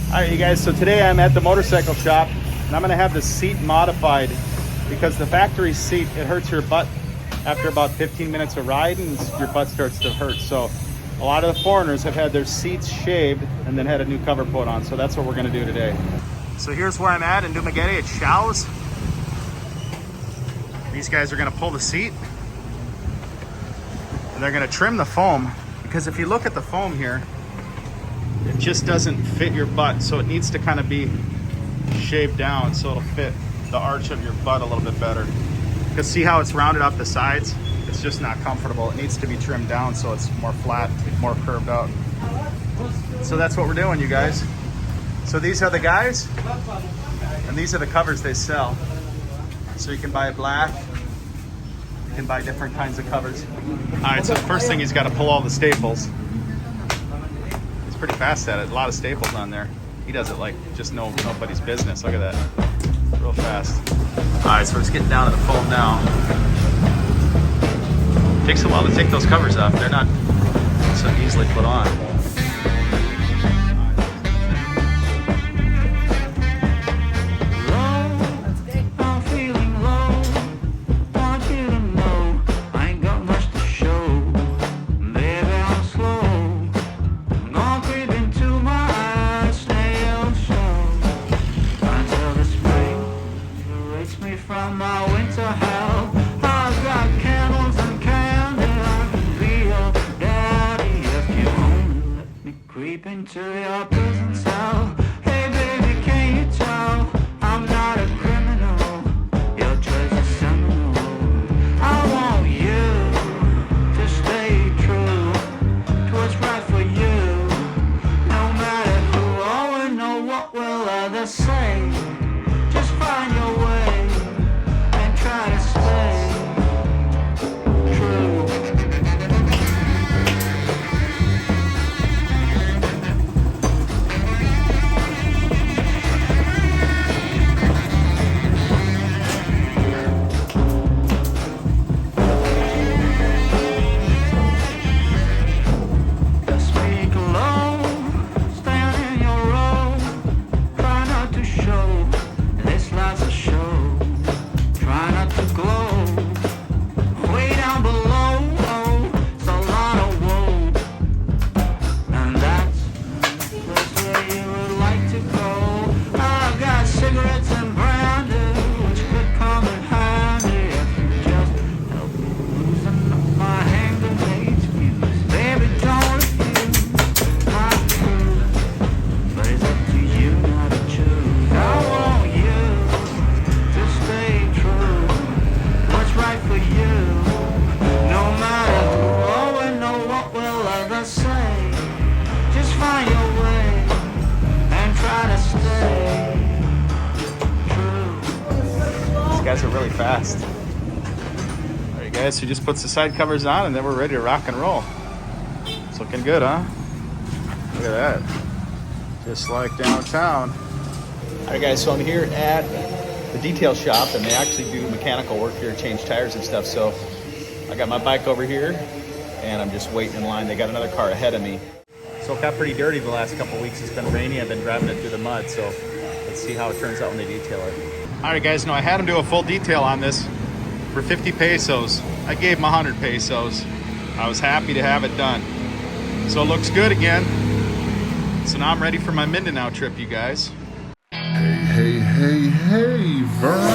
Alright you guys, so today I'm at the motorcycle shop and I'm going to have the seat modified because the factory seat, it hurts your butt after about 15 minutes of ride and your butt starts to hurt. So a lot of the foreigners have had their seats shaved and then had a new cover put on. So that's what we're going to do today. So here's where I'm at in Dumaguete at Shaw's. These guys are going to pull the seat and they're going to trim the foam, because if you look at the foam here, it just doesn't fit your butt, so it needs to kind of be shaved down so it'll fit the arch of your butt a little bit better. Because see how it's rounded off the sides? It's just not comfortable. It needs to be trimmed down so it's more flat, more curved out. So that's what we're doing, you guys. So these are the guys, and these are the covers they sell. So you can buy black, you can buy different kinds of covers. All right, so the first thing, he's got to pull all the staples. Pretty fast at it. A lot of staples on there. He does it like just nobody's business. Look at that. Real fast. All right, so it's getting down to the foam now. Takes a while to take those covers off. They're not so easily put on. From my winter hell, I've got candles and candy. I can be your daddy if you only let me creep into your prison cell. Hey baby, can you tell I'm not a criminal? Your choice is seminal. I want you to stay true to what's right for you. No matter who or know what will others say. Just find your way. Try to stay true. Just speak low, stand in your row. Try not to show this life's a show. Try not to glow. Way down below, it's a lot of woe. And that's where you would like to go. I've got cigarettes and brandy, which could come in handy if you just help me loosen up my hand and hate views. Baby, don't refuse my truth, but it's up to you not to choose. I want you to stay true. What's right for you? No matter who or know what will others say. Just find your way and try to stay true. These guys are really fast. All right, guys, so he just puts the side covers on and then we're ready to rock and roll. It's looking good, huh? Look at that. Just like downtown. All right, guys, so I'm here at the detail shop and they actually do mechanical work here, change tires and stuff. So I got my bike over here and I'm just waiting in line. They got another car ahead of me. So it got pretty dirty the last couple weeks. It's been rainy. I've been driving it through the mud. So let's see how it turns out when they detail it. All right, guys, no, I had them do a full detail on this for 50 pesos. I gave them 100 pesos. I was happy to have it done. So it looks good again. So now I'm ready for my Mindanao trip, you guys. Hey, Vern.